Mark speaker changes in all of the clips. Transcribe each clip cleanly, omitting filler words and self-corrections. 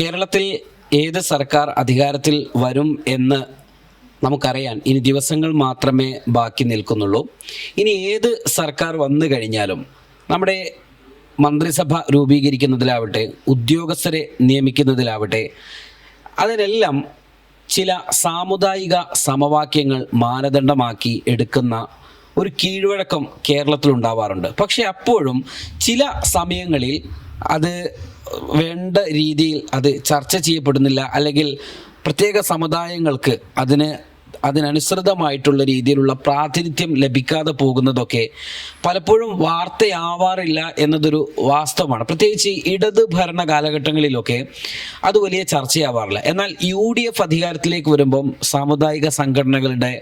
Speaker 1: കേരളത്തിൽ ഏത് സർക്കാർ അധികാരത്തിൽ വരും എന്ന് നമുക്കറിയാൻ ഇനി ദിവസങ്ങൾ മാത്രമേ ബാക്കി നിൽക്കുന്നുള്ളൂ. ഇനി ഏത് സർക്കാർ വന്നു കഴിഞ്ഞാലും നമ്മുടെ മന്ത്രിസഭ രൂപീകരിക്കുന്നതിലാവട്ടെ, ഉദ്യോഗസ്ഥരെ നിയമിക്കുന്നതിലാവട്ടെ, അതിനെല്ലാം ചില സാമുദായിക സമവാക്യങ്ങൾ മാനദണ്ഡമാക്കി എടുക്കുന്ന ഒരു കീഴ്വഴക്കം കേരളത്തിലുണ്ടാവാറുണ്ട്. പക്ഷെ അപ്പോഴും ചില സമയങ്ങളിൽ അത് വേണ്ട രീതിയിൽ അത് ചർച്ച ചെയ്യപ്പെടുന്നില്ല, അല്ലെങ്കിൽ പ്രത്യേക സമുദായങ്ങൾക്ക് അതിനനുസൃതമായിട്ടുള്ള രീതിയിലുള്ള പ്രാതിനിധ്യം ലഭിക്കാതെ പോകുന്നതൊക്കെ പലപ്പോഴും വാർത്തയാവാറില്ല എന്നതൊരു വാസ്തവമാണ്. പ്രത്യേകിച്ച് ഇടത് ഭരണ കാലഘട്ടങ്ങളിലൊക്കെ അത് വലിയ ചർച്ചയാവാറില്ല. എന്നാൽ UDF അധികാരത്തിലേക്ക് വരുമ്പം സാമുദായിക സംഘടനകളുടെ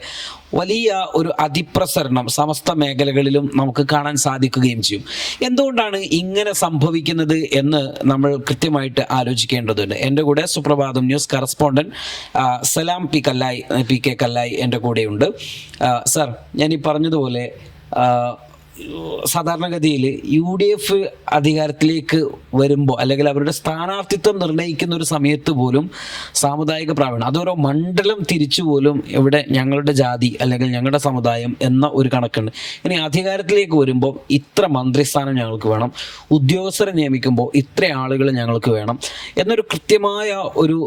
Speaker 1: വലിയ ഒരു അതിപ്രസരണം സമസ്ത മേഖലകളിലും നമുക്ക് കാണാൻ സാധിക്കുകയും ചെയ്യും. എന്തുകൊണ്ടാണ് ഇങ്ങനെ സംഭവിക്കുന്നത് എന്ന് നമ്മൾ കൃത്യമായിട്ട് ആലോചിക്കേണ്ടതുണ്ട്. എൻ്റെ കൂടെ സുപ്രഭാതം ന്യൂസ് കറസ്പോണ്ടന്റ് സലാം പി കെ കല്ലായി എൻ്റെ കൂടെയുണ്ട്. സർ, ഞാൻ ഈ പറഞ്ഞതുപോലെ സാധാരണഗതിയിൽ UDF അധികാരത്തിലേക്ക് വരുമ്പോൾ, അല്ലെങ്കിൽ അവരുടെ സ്ഥാനാർത്ഥിത്വം നിർണ്ണയിക്കുന്ന ഒരു സമയത്ത് പോലും സാമുദായിക പ്രാവീണ്യം, അതോരോ മണ്ഡലം തിരിച്ചു പോലും ഇവിടെ ഞങ്ങളുടെ ജാതി അല്ലെങ്കിൽ ഞങ്ങളുടെ സമുദായം എന്ന ഒരു കണക്കുണ്ട്. ഇനി അധികാരത്തിലേക്ക് വരുമ്പോൾ ഇത്ര മന്ത്രിസ്ഥാനം ഞങ്ങൾക്ക് വേണം, ഉദ്യോഗസ്ഥരെ നിയമിക്കുമ്പോൾ ഇത്ര ആളുകൾ ഞങ്ങൾക്ക് വേണം എന്നൊരു കൃത്യമായ ഒരു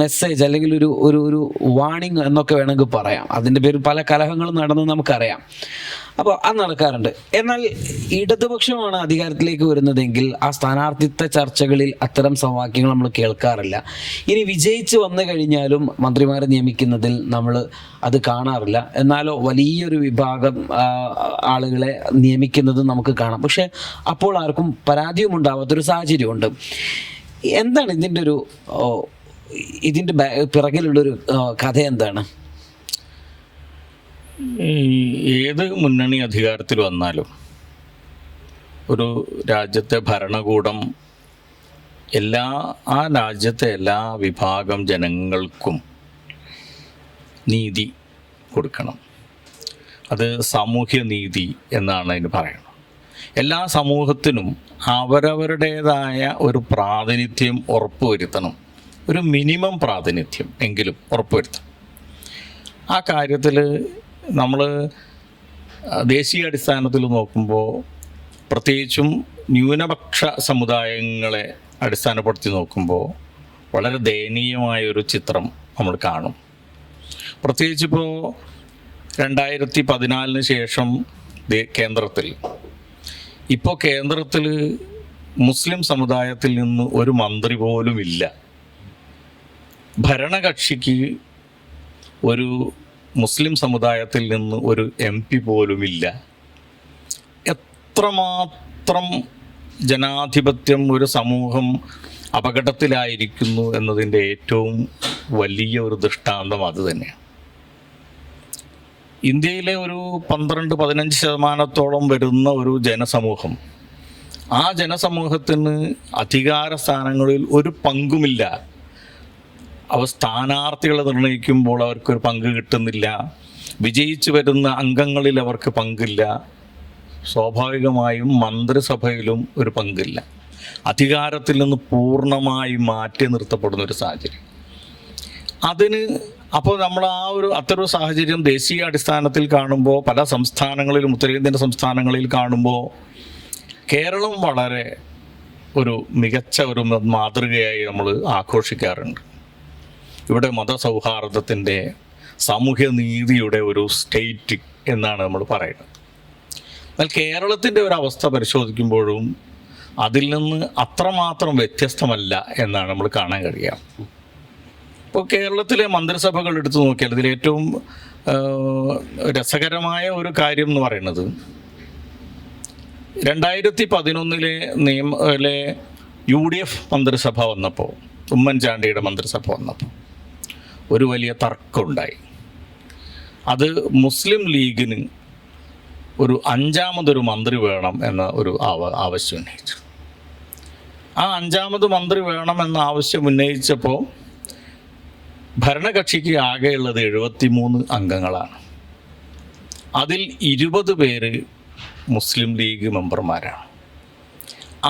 Speaker 1: മെസ്സേജ് അല്ലെങ്കിൽ ഒരു വാണിംഗ് എന്നൊക്കെ വേണമെങ്കിൽ പറയാം. അതിൻ്റെ പേരിൽ പല കലഹങ്ങളും നടന്ന് നമുക്കറിയാം. അപ്പോൾ അത് നടക്കാറുണ്ട്. എന്നാൽ ഇടതുപക്ഷമാണ് അധികാരത്തിലേക്ക് വരുന്നതെങ്കിൽ ആ സ്ഥാനാർത്ഥിത്വ ചർച്ചകളിൽ അത്തരം സമവാക്യങ്ങൾ നമ്മൾ കേൾക്കാറില്ല. ഇനി വിജയിച്ച് വന്നു കഴിഞ്ഞാലും മന്ത്രിമാരെ നിയമിക്കുന്നതിൽ നമ്മൾ അത് കാണാറില്ല. എന്നാലോ വലിയൊരു വിഭാഗം ആളുകളെ നിയമിക്കുന്നത് നമുക്ക് കാണാം. പക്ഷെ അപ്പോൾ ആർക്കും പരാതിയും ഉണ്ടാവാത്തൊരു സാഹചര്യമുണ്ട്. എന്താണ് ഇതിൻ്റെ പിറകിലുള്ളൊരു കഥ എന്താണ്?
Speaker 2: ഏത് മുന്നണി അധികാരത്തിൽ വന്നാലും ഒരു രാജ്യത്തെ ഭരണകൂടം ആ രാജ്യത്തെ എല്ലാ വിഭാഗം ജനങ്ങൾക്കും നീതി കൊടുക്കണം. അത് സാമൂഹ്യ നീതി എന്നാണ് അതിന് പറയുന്നത്. എല്ലാ സമൂഹത്തിനും അവരവരുടേതായ ഒരു പ്രാതിനിധ്യം ഉറപ്പുവരുത്തണം. ഒരു മിനിമം പ്രാതിനിധ്യം എങ്കിലും ഉറപ്പുവരുത്തണം. ആ കാര്യത്തിൽ നമ്മൾ ദേശീയ അടിസ്ഥാനത്തിൽ നോക്കുമ്പോൾ, പ്രത്യേകിച്ചും ന്യൂനപക്ഷ സമുദായങ്ങളെ അടിസ്ഥാനപ്പെടുത്തി നോക്കുമ്പോൾ വളരെ ദയനീയമായൊരു ചിത്രം നമ്മൾ കാണും. പ്രത്യേകിച്ചിപ്പോൾ 2014 ശേഷം കേന്ദ്രത്തിൽ മുസ്ലിം സമുദായത്തിൽ നിന്ന് ഒരു മന്ത്രി പോലും ഇല്ല. ഭരണകക്ഷിക്ക് ഒരു മുസ്ലിം സമുദായത്തിൽ നിന്ന് ഒരു MP പോലുമില്ല. എത്രമാത്രം ജനാധിപത്യം ഒരു സമൂഹം അപകടത്തിലായിരിക്കുന്നു എന്നതിൻ്റെ ഏറ്റവും വലിയ ഒരു ദൃഷ്ടാന്തം അത് തന്നെയാണ്. ഇന്ത്യയിലെ ഒരു 12-15% വരുന്ന ഒരു ജനസമൂഹം, ആ ജനസമൂഹത്തിന് അധികാര സ്ഥാനങ്ങളിൽ ഒരു പങ്കുമില്ല. അവർ സ്ഥാനാർത്ഥികളെ നിർണ്ണയിക്കുമ്പോൾ അവർക്കൊരു പങ്ക് കിട്ടുന്നില്ല. വിജയിച്ചു വരുന്ന അംഗങ്ങളിൽ അവർക്ക് പങ്കില്ല. സ്വാഭാവികമായും മന്ത്രിസഭയിലും ഒരു പങ്കില്ല. അധികാരത്തിൽ നിന്ന് പൂർണ്ണമായി മാറ്റി നിർത്തപ്പെടുന്ന ഒരു സാഹചര്യം. അപ്പോൾ നമ്മൾ അത്തരൊരു സാഹചര്യം ദേശീയ അടിസ്ഥാനത്തിൽ കാണുമ്പോൾ, പല സംസ്ഥാനങ്ങളിലും ഉത്തരേന്ത്യൻ സംസ്ഥാനങ്ങളിൽ കാണുമ്പോൾ, കേരളം വളരെ ഒരു മികച്ച ഒരു മാതൃകയായി നമ്മൾ ആഘോഷിക്കാറുണ്ട്. ഇവിടെ മതസൗഹാർദ്ദത്തിൻ്റെ, സാമൂഹ്യ നീതിയുടെ ഒരു സ്റ്റേറ്റ് എന്നാണ് നമ്മൾ പറയുന്നത്. എന്നാൽ കേരളത്തിൻ്റെ ഒരവസ്ഥ പരിശോധിക്കുമ്പോഴും അതിൽ നിന്ന് അത്രമാത്രം വ്യത്യസ്തമല്ല എന്നാണ് നമ്മൾ കാണാൻ കഴിയുക. ഇപ്പോൾ കേരളത്തിലെ മന്ത്രിസഭകൾ എടുത്തു നോക്കിയാൽ ഇതിലേറ്റവും രസകരമായ ഒരു കാര്യം എന്ന് പറയുന്നത്, 2011 UDF മന്ത്രിസഭ വന്നപ്പോൾ, ഉമ്മൻചാണ്ടിയുടെ മന്ത്രിസഭ വന്നപ്പോൾ ഒരു വലിയ തർക്കമുണ്ടായി. അത് മുസ്ലിം ലീഗിന് ഒരു 5ാമതൊരു മന്ത്രി വേണം എന്ന ഒരു ആവശ്യം ഉന്നയിച്ചു. ആ 5ാമത് മന്ത്രി വേണമെന്ന ആവശ്യം ഉന്നയിച്ചപ്പോൾ ഭരണകക്ഷിക്ക് ആകെയുള്ളത് 73 അംഗങ്ങളാണ്. അതിൽ 20 പേര് മുസ്ലിം ലീഗ് മെമ്പർമാരാണ്.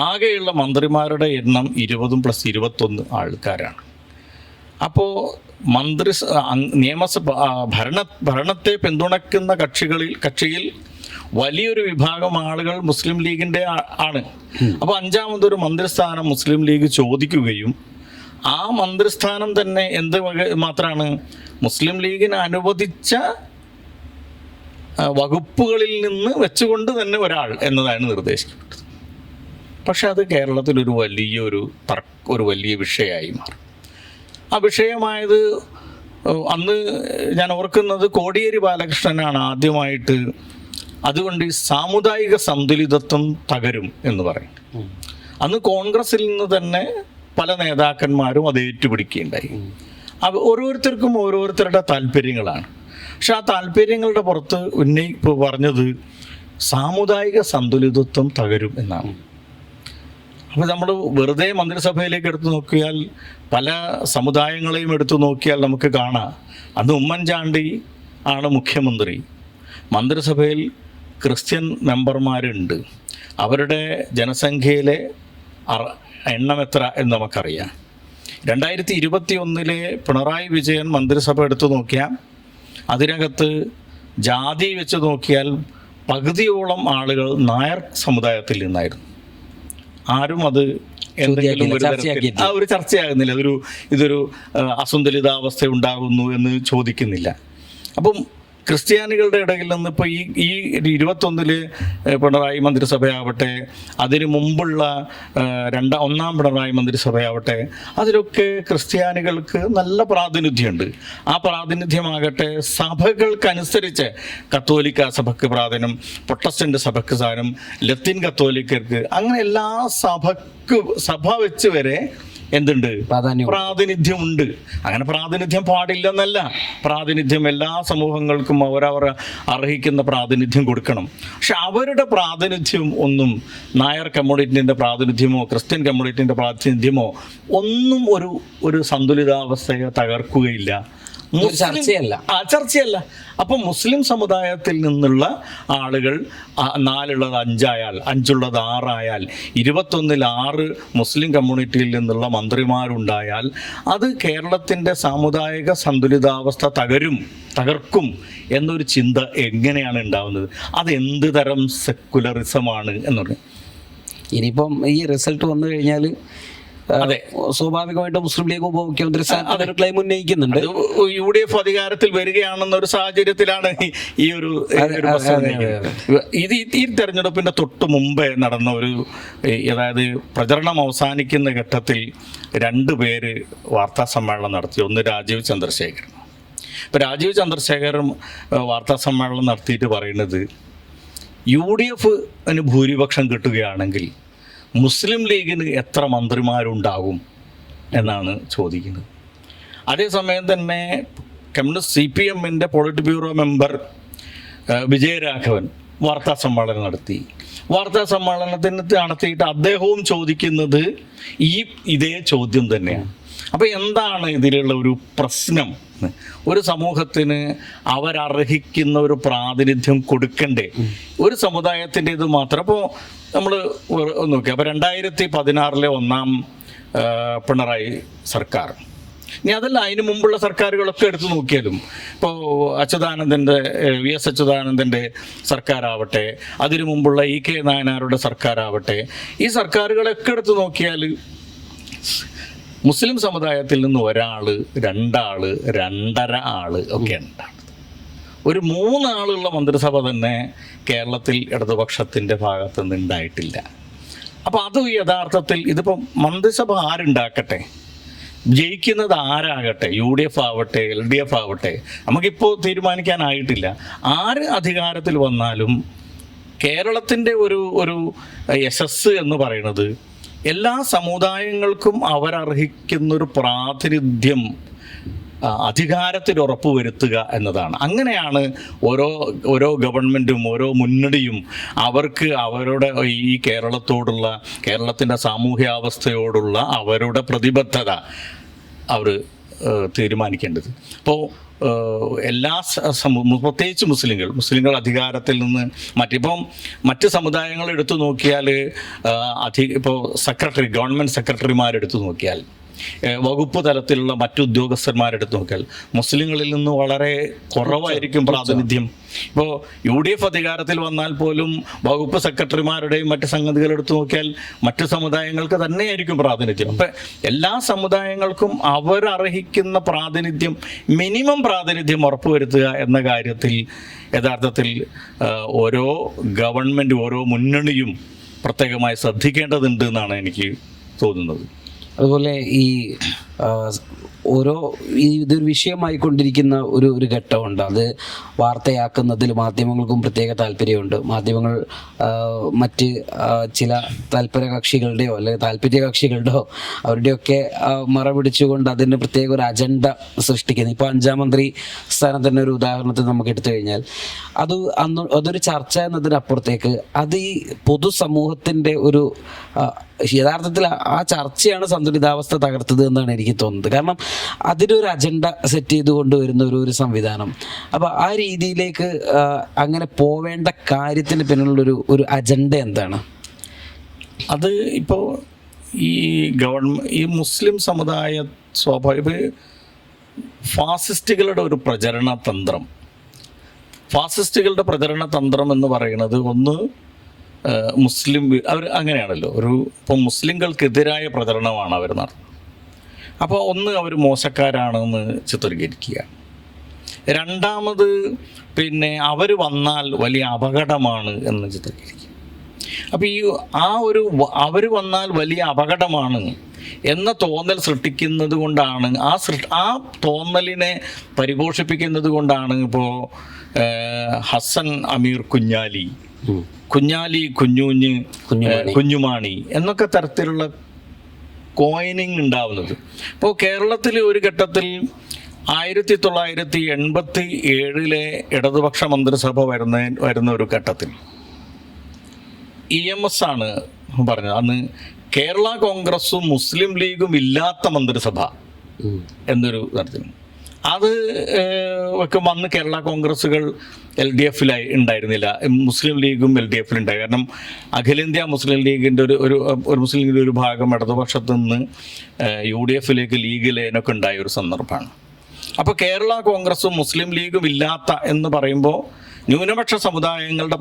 Speaker 2: ആകെയുള്ള മന്ത്രിമാരുടെ എണ്ണം 20+21 ആൾക്കാരാണ്. അപ്പോൾ നിയമസഭ ഭരണത്തെ പിന്തുണയ്ക്കുന്ന കക്ഷിയിൽ വലിയൊരു വിഭാഗം ആളുകൾ മുസ്ലിം ലീഗിൻ്റെ ആണ്. അപ്പോൾ 5ാമതൊരു മന്ത്രിസ്ഥാനം മുസ്ലിം ലീഗ് ചോദിക്കുകയും ആ മന്ത്രിസ്ഥാനം തന്നെ എന്ത് മാത്രമാണ് മുസ്ലിം ലീഗിന് അനുവദിച്ച വകുപ്പുകളിൽ നിന്ന് വെച്ചുകൊണ്ട് തന്നെ ഒരാൾ എന്നതാണ് നിർദ്ദേശിക്കപ്പെട്ടത്. പക്ഷെ അത് കേരളത്തിൽ ഒരു വലിയ വിഷയമായി മാറി. ആ വിഷയമായത് അന്ന് ഞാൻ ഓർക്കുന്നത് കോടിയേരി ബാലകൃഷ്ണനാണ് ആദ്യമായിട്ട് അതുകൊണ്ട് ഈ സാമുദായിക സന്തുലിതത്വം തകരും എന്ന് പറയും. അന്ന് കോൺഗ്രസിൽ നിന്ന് തന്നെ പല നേതാക്കന്മാരും അത് ഏറ്റുപിടിക്കുകയുണ്ടായി. ഓരോരുത്തർക്കും ഓരോരുത്തരുടെ താല്പര്യങ്ങളാണ്. പക്ഷെ ആ താല്പര്യങ്ങളുടെ പുറത്ത് പറഞ്ഞത് സാമുദായിക സന്തുലിതത്വം തകരും എന്നാണ്. അപ്പോൾ നമ്മൾ വെറുതെ മന്ത്രിസഭയിലേക്ക് എടുത്തു നോക്കിയാൽ പല സമുദായങ്ങളെയും എടുത്തു നോക്കിയാൽ നമുക്ക് കാണാം, അന്ന് ഉമ്മൻചാണ്ടി ആണ് മുഖ്യമന്ത്രി. മന്ത്രിസഭയിൽ ക്രിസ്ത്യൻ മെമ്പർമാരുണ്ട്. അവരുടെ ജനസംഖ്യയിലെ എണ്ണം എത്ര എന്ന് നമുക്കറിയാം. 2021 പിണറായി വിജയൻ മന്ത്രിസഭ എടുത്തു നോക്കിയാൽ അതിനകത്ത് ജാതി വെച്ച് നോക്കിയാൽ പകുതിയോളം ആളുകൾ നായർ സമുദായത്തിൽ നിന്നായിരുന്നു. ആരും അത് എന്തെങ്കിലും ഒരു ചർച്ചയാകുന്നില്ല. ഇതൊരു അസന്തുലിതാവസ്ഥ ഉണ്ടാകുന്നു എന്ന് ചോദിക്കുന്നില്ല. അപ്പം ക്രിസ്ത്യാനികളുടെ ഇടയിൽ നിന്ന് ഇപ്പോൾ ഈ 21 പിണറായി മന്ത്രിസഭയാവട്ടെ, അതിനു മുമ്പുള്ള ഒന്നാം പിണറായി മന്ത്രിസഭയാവട്ടെ, അതിലൊക്കെ ക്രിസ്ത്യാനികൾക്ക് നല്ല പ്രാതിനിധ്യമുണ്ട്. ആ പ്രാതിനിധ്യമാകട്ടെ സഭകൾക്കനുസരിച്ച് കത്തോലിക്ക സഭയ്ക്ക് പ്രാധാന്യം, പ്രൊട്ടസ്റ്റന്റ് സഭയ്ക്ക് സ്ഥാനം, ലത്തീൻ കത്തോലിക്കർക്ക്, അങ്ങനെ എല്ലാ സഭ വെച്ച് വരെ എന്തുണ്ട്, പ്രാതിനിധ്യമുണ്ട്. അങ്ങനെ പ്രാതിനിധ്യം പാടില്ലെന്നല്ല, പ്രാതിനിധ്യം എല്ലാ സമൂഹങ്ങൾക്കും അവരവർ അർഹിക്കുന്ന പ്രാതിനിധ്യം കൊടുക്കണം. പക്ഷെ അവരുടെ പ്രാതിനിധ്യം ഒന്നും നായർ കമ്മ്യൂണിറ്റിൻ്റെ പ്രാതിനിധ്യമോ ക്രിസ്ത്യൻ കമ്മ്യൂണിറ്റിൻ്റെ പ്രാതിനിധ്യമോ ഒന്നും ഒരു സന്തുലിതാവസ്ഥയെ തകർക്കുകയില്ല. ചർച്ചയല്ല. അപ്പം മുസ്ലിം സമുദായത്തിൽ നിന്നുള്ള ആളുകൾ 4 5 5 6 21 6 മുസ്ലിം കമ്മ്യൂണിറ്റിയിൽ നിന്നുള്ള മന്ത്രിമാരുണ്ടായാൽ അത് കേരളത്തിൻ്റെ സാമുദായിക സന്തുലിതാവസ്ഥ തകർക്കും എന്നൊരു ചിന്ത എങ്ങനെയാണ് ഉണ്ടാവുന്നത്? അതെന്ത് തരം സെക്കുലറിസമാണ് എന്നുള്ളത്.
Speaker 1: ഇനിയിപ്പം ഈ റിസൾട്ട് വന്നു കഴിഞ്ഞാൽ അതെ, സ്വാഭാവികമായിട്ടും മുസ്ലിം ലീഗ് ഉപമുഖ്യമന്ത്രി സ്ഥാനത്ത് ക്ലെയിം ഉന്നയിക്കുന്നുണ്ട്.
Speaker 2: UDF അധികാരത്തിൽ വരികയാണെന്ന ഒരു സാഹചര്യത്തിലാണ് ഈ ഒരു ഈ തെരഞ്ഞെടുപ്പിന്റെ തൊട്ട് മുമ്പേ നടന്ന അതായത് പ്രചരണം അവസാനിക്കുന്ന ഘട്ടത്തിൽ 2 പേര് വാർത്താ സമ്മേളനം നടത്തി. ഒന്ന് രാജീവ് ചന്ദ്രശേഖർ. ഇപ്പം രാജീവ് ചന്ദ്രശേഖറും വാർത്താ സമ്മേളനം നടത്തിയിട്ട് പറയുന്നത് UDFന് ഭൂരിപക്ഷം കിട്ടുകയാണെങ്കിൽ മുസ്ലിം ലീഗിന് എത്ര മന്ത്രിമാരുണ്ടാകും എന്നാണ് ചോദിക്കുന്നത്. അതേസമയം തന്നെ കമ്മ്യൂണിസ്റ്റ് CPMൻ്റെ പോളിറ്റ് ബ്യൂറോ മെമ്പർ വിജയരാഘവൻ വാർത്താ സമ്മേളനം നടത്തി. വാർത്താ സമ്മേളനത്തിന് നടത്തിയിട്ട് അദ്ദേഹവും ചോദിക്കുന്നത് ഇതേ ചോദ്യം തന്നെയാണ്. അപ്പോൾ എന്താണ് ഇതിലുള്ള ഒരു പ്രശ്നം? ഒരു സമൂഹത്തിന് അവരർഹിക്കുന്ന ഒരു പ്രാതിനിധ്യം കൊടുക്കണ്ടേ? ഒരു സമുദായത്തിൻ്റെത് മാത്രം. അപ്പോൾ നമ്മൾ നോക്കി, അപ്പോൾ 2016 ഒന്നാം പിണറായി സർക്കാർ, ഇനി അതല്ല അതിന് മുമ്പുള്ള സർക്കാരുകളൊക്കെ എടുത്തു നോക്കിയാലും, ഇപ്പോൾ VS അച്യുതാനന്ദൻ്റെ സർക്കാരാവട്ടെ, അതിനു മുമ്പുള്ള EK നായനാരുടെ സർക്കാരാവട്ടെ, ഈ സർക്കാരുകളൊക്കെ എടുത്തു നോക്കിയാൽ മുസ്ലിം സമുദായത്തിൽ നിന്ന് 1 2 2.5 ഒക്കെ ഉണ്ടാണ്. ഒരു 3 മന്ത്രിസഭ തന്നെ കേരളത്തിൽ ഇടതുപക്ഷത്തിൻ്റെ ഭാഗത്ത് നിന്ന് ഉണ്ടായിട്ടില്ല. അപ്പോൾ അത് യഥാർത്ഥത്തിൽ ഇതിപ്പോൾ മന്ത്രിസഭ ആരുണ്ടാക്കട്ടെ, ജയിക്കുന്നത് ആരാകട്ടെ, UDF ആവട്ടെ LDF ആവട്ടെ, നമുക്കിപ്പോൾ തീരുമാനിക്കാനായിട്ടില്ല. ആര് അധികാരത്തിൽ വന്നാലും കേരളത്തിൻ്റെ ഒരു യശസ് എന്ന് പറയുന്നത് എല്ലാ സമുദായങ്ങൾക്കും അവരർഹിക്കുന്നൊരു പ്രാതിനിധ്യം അധികാരത്തിൽ ഉറപ്പുവരുത്തുക എന്നതാണ്. അങ്ങനെയാണ് ഓരോ ഗവൺമെൻറ്റും ഓരോ മുന്നണിയും അവർക്ക് അവരുടെ ഈ കേരളത്തിൻ്റെ സാമൂഹ്യാവസ്ഥയോടുള്ള അവരുടെ പ്രതിബദ്ധത അവർ തീരുമാനിക്കേണ്ടത്. അപ്പോൾ എല്ലാ പ്രത്യേകിച്ച് മുസ്ലിങ്ങൾ അധികാരത്തിൽ നിന്ന് മറ്റ് സമുദായങ്ങൾ എടുത്തു നോക്കിയാൽ ഇപ്പോൾ ഗവൺമെൻറ് സെക്രട്ടറിമാരെടുത്തു നോക്കിയാൽ, വകുപ്പ് തലത്തിലുള്ള മറ്റു ഉദ്യോഗസ്ഥന്മാരെടുത്ത് നോക്കിയാൽ മുസ്ലിങ്ങളിൽ നിന്ന് വളരെ കുറവായിരിക്കും പ്രാതിനിധ്യം. ഇപ്പോൾ UDF അധികാരത്തിൽ വന്നാൽ പോലും വകുപ്പ് സെക്രട്ടറിമാരുടെയും മറ്റ് സംഗതികളെടുത്ത് നോക്കിയാൽ മറ്റു സമുദായങ്ങൾക്ക് തന്നെയായിരിക്കും പ്രാതിനിധ്യം. അപ്പം എല്ലാ സമുദായങ്ങൾക്കും അവരർഹിക്കുന്ന പ്രാതിനിധ്യം, മിനിമം പ്രാതിനിധ്യം ഉറപ്പുവരുത്തുക എന്ന കാര്യത്തിൽ യഥാർത്ഥത്തിൽ ഓരോ ഗവൺമെൻറ്, ഓരോ മുന്നണിയും പ്രത്യേകമായി ശ്രദ്ധിക്കേണ്ടതുണ്ട് എന്നാണ് എനിക്ക് തോന്നുന്നത്.
Speaker 1: അതുപോലെ ഈ ഇതൊരു വിഷയമായിക്കൊണ്ടിരിക്കുന്ന ഒരു ഘട്ടമുണ്ട്. അത് വാർത്തയാക്കുന്നതിൽ മാധ്യമങ്ങൾക്കും പ്രത്യേക താല്പര്യമുണ്ട്. മാധ്യമങ്ങൾ മറ്റ് ചില താല്പര്യ കക്ഷികളുടെയോ അല്ലെങ്കിൽ താല്പര്യ കക്ഷികളുടെയോ അവരുടെയൊക്കെ മറ പിടിച്ചുകൊണ്ട് അതിന് പ്രത്യേക ഒരു അജണ്ട സൃഷ്ടിക്കുന്നത്. ഇപ്പോൾ 5ാം മന്ത്രി സ്ഥാനം തന്നെ ഒരു ഉദാഹരണത്തിന് നമുക്ക് എടുത്തു കഴിഞ്ഞാൽ അതൊരു ചർച്ച എന്നതിനപ്പുറത്തേക്ക് അത് ഈ പൊതുസമൂഹത്തിൻ്റെ ഒരു യഥാർത്ഥത്തിൽ ആ ചർച്ചയാണ് സന്തുലിതാവസ്ഥ തകർത്തത് എന്നാണ് എനിക്ക് തോന്നുന്നത്. കാരണം അതിനൊരു അജണ്ട സെറ്റ് ചെയ്ത് കൊണ്ടുവരുന്ന ഒരു സംവിധാനം. അപ്പോൾ ആ രീതിയിലേക്ക് അങ്ങനെ പോവേണ്ട കാര്യത്തിന് പിന്നിലുള്ളൊരു അജണ്ട എന്താണ്?
Speaker 2: അത് ഇപ്പോൾ ഈ മുസ്ലിം സമുദായ സ്വാഭാവിക ഫാസിസ്റ്റുകളുടെ ഒരു പ്രചരണ തന്ത്രം എന്ന് പറയുന്നത്, ഒന്ന് അവർ അങ്ങനെയാണല്ലോ, ഇപ്പം മുസ്ലിങ്ങൾക്കെതിരായ പ്രചരണമാണ് അവർ നടത്തുന്നത്. അപ്പോൾ ഒന്ന്, അവർ മോശക്കാരാണെന്ന് ചിത്രീകരിക്കുക. രണ്ടാമത് അവർ വന്നാൽ വലിയ അപകടമാണ് എന്ന് ചിത്രീകരിക്കുക. അപ്പോൾ അവർ വന്നാൽ വലിയ അപകടമാണ് എന്ന തോന്നൽ സൃഷ്ടിക്കുന്നത് കൊണ്ടാണ്, ആ തോന്നലിനെ പരിപോഷിപ്പിക്കുന്നത് കൊണ്ടാണ് ഇപ്പോൾ ഹസൻ അമീർ കുഞ്ഞാലി കുഞ്ഞുമാണി എന്നൊക്കെ തരത്തിലുള്ള കോയിനിങ് ഉണ്ടാവുന്നത്. ഇപ്പോൾ കേരളത്തിൽ ഒരു ഘട്ടത്തിൽ 1987 ഇടതുപക്ഷ മന്ത്രിസഭ വരുന്ന ഒരു ഘട്ടത്തിൽ EMS ആണ് പറഞ്ഞത്, അന്ന് കേരള കോൺഗ്രസും മുസ്ലിം ലീഗും ഇല്ലാത്ത മന്ത്രിസഭ എന്നൊരു തരത്തിൽ. അത് ഒക്കെ വന്ന് കേരള കോൺഗ്രസുകൾ LDF ഉണ്ടായിരുന്നില്ല, മുസ്ലിം ലീഗും LDF ഉണ്ടായി. കാരണം അഖിലേന്ത്യാ മുസ്ലിം ലീഗിൻ്റെ ഒരു മുസ്ലിം ലീഗിൻ്റെ ഒരു ഭാഗം ഇടതുപക്ഷത്തു നിന്ന് UDF ലീഗിലേനൊക്കെ ഉണ്ടായ ഒരു സന്ദർഭമാണ്. അപ്പോൾ കേരള കോൺഗ്രസും മുസ്ലിം ലീഗും ഇല്ലാത്ത എന്ന് പറയുമ്പോൾ ന്യൂനപക്ഷ സമുദായങ്ങളുടെ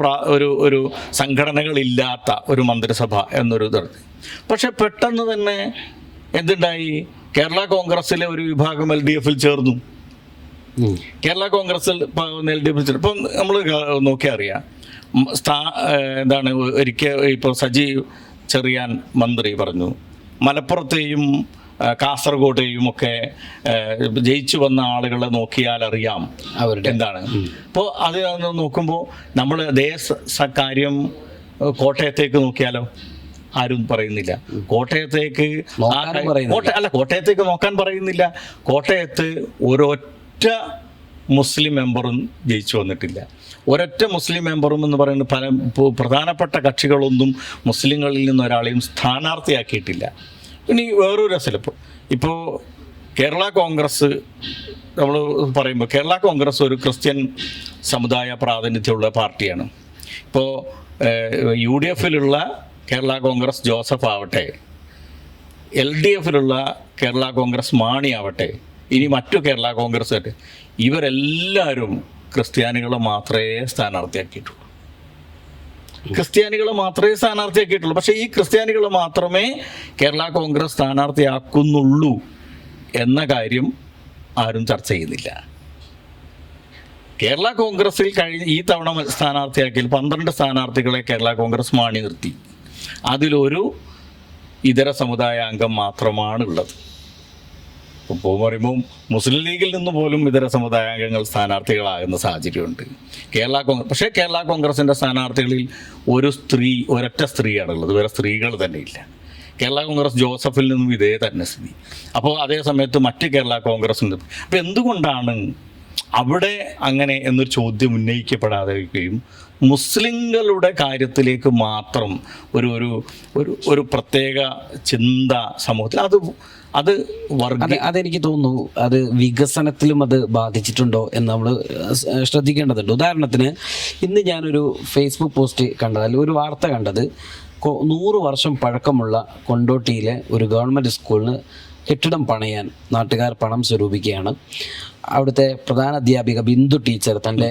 Speaker 2: ഒരു സംഘടനകളില്ലാത്ത ഒരു മന്ത്രിസഭ എന്നൊരു തരത്തിൽ. പക്ഷെ പെട്ടെന്ന് തന്നെ എന്തുണ്ടായി? കേരള കോൺഗ്രസിലെ ഒരു വിഭാഗം LDF ചേർന്നു. കേരള കോൺഗ്രസിൽ LDF ചേർന്നു. ഇപ്പം നമ്മൾ നോക്കിയാൽ അറിയാം, ഒരിക്കൽ ഇപ്പോൾ സജീവ് ചെറിയാൻ മന്ത്രി പറഞ്ഞു, മലപ്പുറത്തെയും കാസർഗോഡെയും ഒക്കെ ജയിച്ചു വന്ന ആളുകളെ നോക്കിയാൽ അറിയാം അവരുടെ എന്താണ്. അപ്പോൾ അത് നോക്കുമ്പോൾ നമ്മൾ അതേ കാര്യം കോട്ടയത്തേക്ക് നോക്കിയാലോ, ആരും പറയുന്നില്ല. കോട്ടയത്തേക്ക് നോക്കാൻ പറയുന്നില്ല. കോട്ടയത്ത് ഒരൊറ്റ മുസ്ലിം മെമ്പറും ജയിച്ചു വന്നിട്ടില്ല. ഒരൊറ്റ മുസ്ലിം മെമ്പറും എന്ന് പറയുന്നത് പല പ്രധാനപ്പെട്ട കക്ഷികളൊന്നും മുസ്ലിങ്ങളിൽ നിന്ന് ഒരാളെയും സ്ഥാനാർത്ഥിയാക്കിയിട്ടില്ല. ഇനി വേറൊരു രസമില്ല, ഇപ്പോൾ കേരള കോൺഗ്രസ് നമ്മൾ പറയുമ്പോൾ കേരള കോൺഗ്രസ് ഒരു ക്രിസ്ത്യൻ സമുദായ പ്രാതിനിധ്യമുള്ള പാർട്ടിയാണ്. ഇപ്പോൾ UDF കേരള കോൺഗ്രസ് ജോസഫ് ആവട്ടെ, LDF കേരള കോൺഗ്രസ് മാണി ആവട്ടെ, ഇനി മറ്റു കേരള കോൺഗ്രസ് ആവട്ടെ, ഇവരെല്ലാവരും ക്രിസ്ത്യാനികളെ മാത്രമേ സ്ഥാനാർത്ഥിയാക്കിയിട്ടുള്ളൂ. പക്ഷേ ഈ ക്രിസ്ത്യാനികൾ മാത്രമേ കേരള കോൺഗ്രസ് സ്ഥാനാർത്ഥിയാക്കുന്നുള്ളൂ എന്ന കാര്യം ആരും ചർച്ച ചെയ്യുന്നില്ല. കേരള കോൺഗ്രസിൽ ഈ തവണ സ്ഥാനാർത്ഥിയാക്കിയാൽ 12 സ്ഥാനാർത്ഥികളെ കേരള കോൺഗ്രസ് മാണി നിർത്തി. അതിലൊരു ഇതര സമുദായ അംഗം മാത്രമാണുള്ളത്. ഇപ്പോൾ പറയുമ്പോൾ മുസ്ലിം ലീഗിൽ നിന്ന് പോലും ഇതര സമുദായ അംഗങ്ങൾ സ്ഥാനാർത്ഥികളാകുന്ന സാഹചര്യമുണ്ട് പക്ഷേ കേരള കോൺഗ്രസിൻ്റെ സ്ഥാനാർത്ഥികളിൽ ഒരൊറ്റ സ്ത്രീയാണുള്ളത്, വേറെ സ്ത്രീകൾ തന്നെ ഇല്ല. കേരള കോൺഗ്രസ് ജോസഫിൽ നിന്നും ഇതേ തന്നെ സ്ഥിതി. അപ്പോൾ അതേ സമയത്ത് മറ്റ് കേരള കോൺഗ്രസ് ഉണ്ട്. അപ്പോൾ എന്തുകൊണ്ടാണ് അവിടെ അങ്ങനെ എന്നൊരു ചോദ്യം ഉന്നയിക്കപ്പെടാതെ വയ്ക്കുകയും മുസ്ലിങ്ങളുടെ കാര്യത്തിലേക്ക് മാത്രം ഒരു പ്രത്യേക ചിന്ത സമൂഹത്തിൽ അത്
Speaker 1: അതെനിക്ക് തോന്നുന്നു അത് വികസനത്തിലും അത് ബാധിച്ചിട്ടുണ്ടോ എന്ന് നമ്മൾ ശ്രദ്ധിക്കേണ്ടതുണ്ട്. ഉദാഹരണത്തിന് ഇന്ന് ഞാനൊരു ഫേസ്ബുക്ക് പോസ്റ്റ് കണ്ടത്, അല്ലെങ്കിൽ ഒരു വാർത്ത കണ്ടത്, 100 വർഷം പഴക്കമുള്ള കൊണ്ടോട്ടിയിലെ ഒരു ഗവൺമെൻറ് സ്കൂളിന് കെട്ടിടം പണിയാൻ നാട്ടുകാർ പണം സ്വരൂപിക്കുകയാണ്. അവിടുത്തെ പ്രധാന അധ്യാപിക ബിന്ദു ടീച്ചർ തൻ്റെ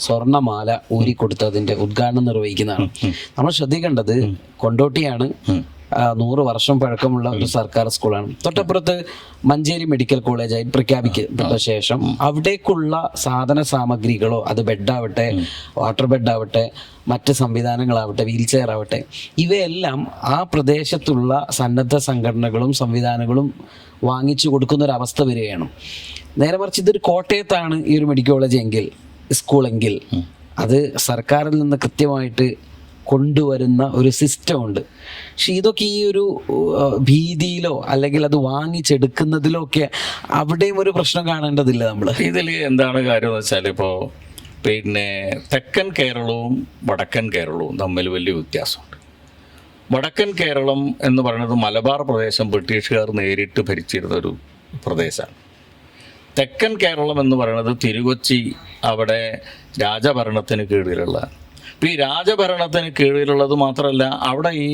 Speaker 1: സ്വർണ്ണമാല ഊരിക്കൊടുത്തതിൻ്റെ ഉദ്ഘാടനം നിർവഹിക്കുന്നതാണ്. നമ്മൾ ശ്രദ്ധിക്കേണ്ടത് കൊണ്ടോട്ടിയാണ്, 100 വർഷം പഴക്കമുള്ള ഒരു സർക്കാർ സ്കൂളാണ്. തൊട്ടപ്പുറത്ത് മഞ്ചേരി മെഡിക്കൽ കോളേജായി പ്രഖ്യാപിക്കപ്പെട്ട ശേഷം അവിടേക്കുള്ള സാധന സാമഗ്രികളോ, അത് ബെഡാവട്ടെ, വാട്ടർ ബെഡാവട്ടെ, മറ്റ് സംവിധാനങ്ങളാവട്ടെ, വീൽ ചെയർ ആവട്ടെ, ഇവയെല്ലാം ആ പ്രദേശത്തുള്ള സന്നദ്ധ സംഘടനകളും സംവിധാനങ്ങളും വാങ്ങിച്ചു കൊടുക്കുന്ന ഒരു അവസ്ഥ വരികയാണ്. നേരെ മറിച്ച് ഇതൊരു കോട്ടയത്താണ് ഈ ഒരു മെഡിക്കൽ കോളേജ് എങ്കിൽ, സ്കൂളെങ്കിൽ, അത് സർക്കാരിൽ നിന്ന് കൃത്യമായിട്ട് കൊണ്ടുവരുന്ന ഒരു സിസ്റ്റം ഉണ്ട്. പക്ഷെ ഇതൊക്കെ ഈ ഒരു ഭീതിയിലോ അല്ലെങ്കിൽ അത് വാങ്ങിച്ചെടുക്കുന്നതിലോ ഒക്കെ അവിടെയും ഒരു പ്രശ്നം കാണേണ്ടതില്ല നമ്മൾ.
Speaker 2: ഇതിൽ എന്താണ് കാര്യം എന്ന് വെച്ചാൽ, ഇപ്പോൾ പിന്നെ തെക്കൻ കേരളവും വടക്കൻ കേരളവും തമ്മിൽ വലിയ വ്യത്യാസമുണ്ട്. വടക്കൻ കേരളം എന്ന് പറയുന്നത് മലബാർ പ്രദേശം ബ്രിട്ടീഷുകാർ നേരിട്ട് ഭരിച്ചിരുന്ന ഒരു പ്രദേശമാണ്. തെക്കൻ കേരളം എന്ന് പറയുന്നത് തിരുകൊച്ചി, അവിടെ രാജഭരണത്തിന് കീഴിലുള്ള. ഇപ്പോൾ ഈ രാജഭരണത്തിന് കീഴിലുള്ളത് മാത്രമല്ല, അവിടെ ഈ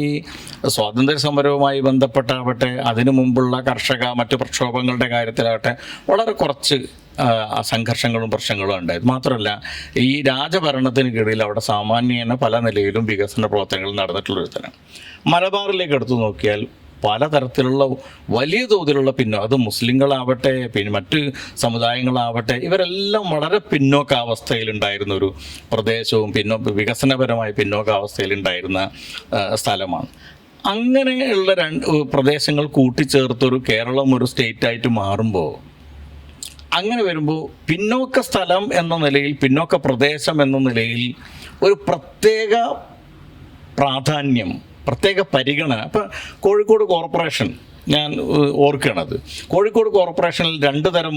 Speaker 2: സ്വാതന്ത്ര്യ സമരവുമായി ബന്ധപ്പെട്ടാവട്ടെ, അതിനു മുമ്പുള്ള കർഷക മറ്റ് പ്രക്ഷോഭങ്ങളുടെ കാര്യത്തിലാവട്ടെ വളരെ കുറച്ച് സംഘർഷങ്ങളും പ്രശ്നങ്ങളും ഉണ്ടായത്. മാത്രമല്ല ഈ രാജഭരണത്തിന് കീഴിൽ അവിടെ സാമാന്യേന പല നിലയിലും വികസന പ്രവർത്തനങ്ങൾ നടന്നിട്ടുള്ളൊരു സ്ഥലമാണ്. മലബാറിലേക്ക് എടുത്തു നോക്കിയാൽ പലതരത്തിലുള്ള വലിയ തോതിലുള്ള അത് മുസ്ലിങ്ങളാവട്ടെ, പിന്നെ മറ്റ് സമുദായങ്ങളാവട്ടെ, ഇവരെല്ലാം വളരെ പിന്നോക്കാവസ്ഥയിലുണ്ടായിരുന്ന ഒരു പ്രദേശവും വികസനപരമായ പിന്നോക്കാവസ്ഥയിലുണ്ടായിരുന്ന സ്ഥലമാണ്. അങ്ങനെയുള്ള പ്രദേശങ്ങൾ കൂട്ടിച്ചേർത്തൊരു കേരളം ഒരു സ്റ്റേറ്റായിട്ട് മാറുമ്പോൾ, അങ്ങനെ വരുമ്പോൾ പിന്നോക്ക സ്ഥലം എന്ന നിലയിൽ, പിന്നോക്ക പ്രദേശം എന്ന നിലയിൽ ഒരു പ്രത്യേക പ്രാധാന്യം, പ്രത്യേക പരിഗണന. ഇപ്പം കോഴിക്കോട് കോർപ്പറേഷൻ ഞാൻ ഓർക്കണത്, കോഴിക്കോട് കോർപ്പറേഷനിൽ 2 തരം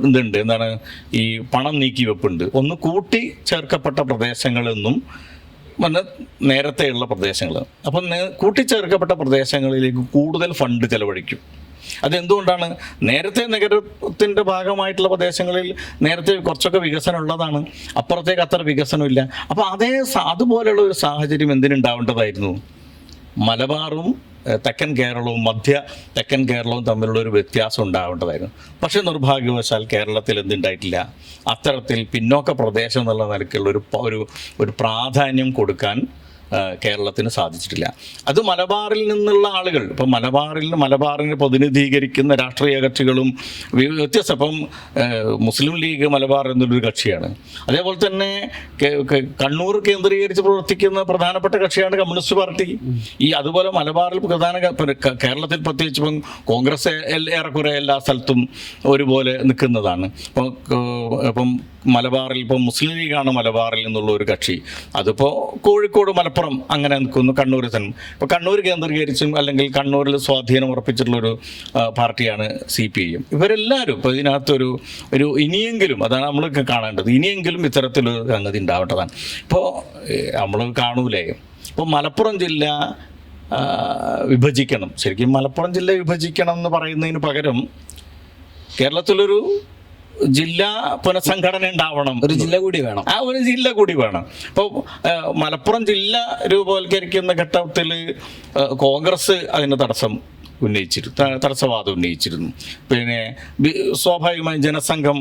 Speaker 2: ഇതുണ്ട്. എന്താണ് ഈ പണം നീക്കി വെപ്പുണ്ട്. ഒന്ന് കൂട്ടി ചേർക്കപ്പെട്ട പ്രദേശങ്ങളെന്നും നേരത്തെയുള്ള പ്രദേശങ്ങൾ. അപ്പം കൂട്ടിച്ചേർക്കപ്പെട്ട പ്രദേശങ്ങളിലേക്ക് കൂടുതൽ ഫണ്ട് ചെലവഴിക്കും. അതെന്തുകൊണ്ടാണ്? നേരത്തെ നഗരത്തിൻ്റെ ഭാഗമായിട്ടുള്ള പ്രദേശങ്ങളിൽ നേരത്തെ കുറച്ചൊക്കെ വികസനം ഉള്ളതാണ്, അപ്പുറത്തേക്ക് അത്ര വികസനമില്ല. അപ്പോൾ അതുപോലെയുള്ള ഒരു സാഹചര്യം എന്തിനുണ്ടാവേണ്ടതായിരുന്നു? മലബാറും തെക്കൻ കേരളവും തെക്കൻ കേരളവും തമ്മിലുള്ള ഒരു വ്യത്യാസം ഉണ്ടാവേണ്ടതായിരുന്നു. പക്ഷേ നിർഭാഗ്യവശാൽ കേരളത്തിൽ എന്തുണ്ടായിട്ടില്ല, അത്തരത്തിൽ പിന്നോക്ക പ്രദേശം എന്നുള്ള നിലയ്ക്കുള്ള ഒരു പ്രാധാന്യം കൊടുക്കാൻ കേരളത്തിന് സാധിച്ചിട്ടില്ല. അത് മലബാറിൽ നിന്നുള്ള ആളുകൾ, ഇപ്പം മലബാറിനെ പ്രതിനിധീകരിക്കുന്ന രാഷ്ട്രീയ കക്ഷികളും വ്യത്യസ്ത, ഇപ്പം മുസ്ലിം ലീഗ് മലബാർ എന്നൊരു കക്ഷിയാണ്. അതേപോലെ തന്നെ കണ്ണൂർ കേന്ദ്രീകരിച്ച് പ്രവർത്തിക്കുന്ന പ്രധാനപ്പെട്ട കക്ഷിയാണ് കമ്മ്യൂണിസ്റ്റ് പാർട്ടി. അതുപോലെ മലബാറിൽ കേരളത്തിൽ പ്രത്യേകിച്ച് ഇപ്പം കോൺഗ്രസ് ഏറെക്കുറെ എല്ലാ സ്ഥലത്തും ഒരുപോലെ നിൽക്കുന്നതാണ്. ഇപ്പം മലബാറിൽ ഇപ്പം മുസ്ലിം ലീഗാണ് മലബാറിൽ നിന്നുള്ള ഒരു കക്ഷി. അതിപ്പോൾ കോഴിക്കോട്, മലപ്പുറം അങ്ങനെ നിൽക്കുന്നു. കണ്ണൂർ തന്നെ ഇപ്പോൾ കണ്ണൂർ കേന്ദ്രീകരിച്ചും അല്ലെങ്കിൽ കണ്ണൂരിൽ സ്വാധീനം ഉറപ്പിച്ചിട്ടുള്ളൊരു പാർട്ടിയാണ് CPIM. ഇവരെല്ലാവരും ഇപ്പോൾ ഇതിനകത്തൊരു ഇനിയെങ്കിലും, അതാണ് നമ്മൾ കാണേണ്ടത്, ഇനിയെങ്കിലും ഇത്തരത്തിലൊരു സംഗതി ഉണ്ടാവേണ്ടതാണ്. ഇപ്പോൾ നമ്മൾ കാണൂലേ, ഇപ്പോൾ മലപ്പുറം ജില്ല വിഭജിക്കണം. ശരിക്കും മലപ്പുറം ജില്ല വിഭജിക്കണം എന്ന് പറയുന്നതിന് പകരം കേരളത്തിലൊരു ജില്ലാ പുനഃസംഘടന ഉണ്ടാവണം,
Speaker 1: ഒരു ജില്ല കൂടി വേണം.
Speaker 2: ഒരു ജില്ല കൂടി വേണം. ഇപ്പോൾ മലപ്പുറം ജില്ല രൂപവൽക്കരിക്കുന്ന ഘട്ടത്തിൽ കോൺഗ്രസ് അതിന് തടസ്സവാദം ഉന്നയിച്ചിരുന്നു. പിന്നെ സ്വാഭാവികമായും ജനസംഘം,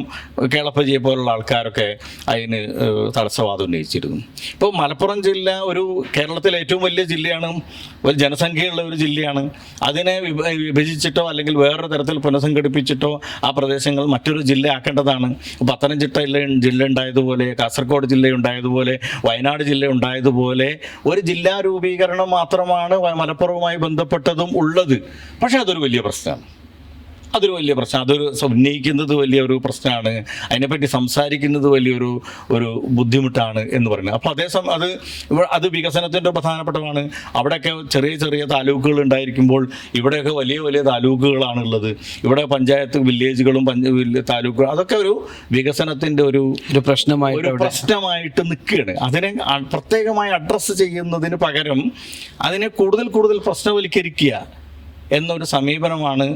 Speaker 2: കേളപ്പജിയെ പോലുള്ള ആൾക്കാരൊക്കെ അതിന് തടസ്സവാദം ഉന്നയിച്ചിരുന്നു. ഇപ്പോൾ മലപ്പുറം ജില്ല ഒരു കേരളത്തിലെ ഏറ്റവും വലിയ ജില്ലയാണ്, ഒരു ജനസംഖ്യയുള്ള ഒരു ജില്ലയാണ്. അതിനെ വിഭജിച്ചിട്ടോ അല്ലെങ്കിൽ വേറൊരു തരത്തിൽ പുനഃസംഘടിപ്പിച്ചിട്ടോ ആ പ്രദേശങ്ങൾ മറ്റൊരു ജില്ല ആക്കേണ്ടതാണ്. പത്തനംതിട്ട ജില്ല ഉണ്ടായതുപോലെ, കാസർഗോഡ് ജില്ല ഉണ്ടായതുപോലെ, വയനാട് ജില്ല ഉണ്ടായതുപോലെ ഒരു ജില്ലാ രൂപീകരണം മാത്രമാണ് മലപ്പുറവുമായി ബന്ധപ്പെട്ടതും ഉള്ളത്. പക്ഷെ അതൊരു വലിയ പ്രശ്നമാണ്. അത് ഉന്നയിക്കുന്നത് വലിയൊരു പ്രശ്നമാണ്. അതിനെപ്പറ്റി സംസാരിക്കുന്നത് ഒരു ബുദ്ധിമുട്ടാണ് എന്ന് പറയുന്നത്. അപ്പോൾ അതേസമയം അത് വികസനത്തിൻ്റെ പ്രധാനപ്പെട്ടതാണ്. അവിടെയൊക്കെ ചെറിയ ചെറിയ താലൂക്കുകൾ ഉണ്ടായിരിക്കുമ്പോൾ ഇവിടെയൊക്കെ വലിയ വലിയ താലൂക്കുകളാണുള്ളത്. ഇവിടെ പഞ്ചായത്ത് വില്ലേജുകളും താലൂക്കുകളും അതൊക്കെ ഒരു വികസനത്തിൻ്റെ ഒരു പ്രശ്നമായിട്ട് നിൽക്കുകയാണ്. അതിനെ പ്രത്യേകമായി അഡ്രസ്സ് ചെയ്യുന്നതിന് പകരം അതിനെ കൂടുതൽ പ്രശ്നവൽക്കരിക്കുക എന്നൊരു സമീപനമാണ്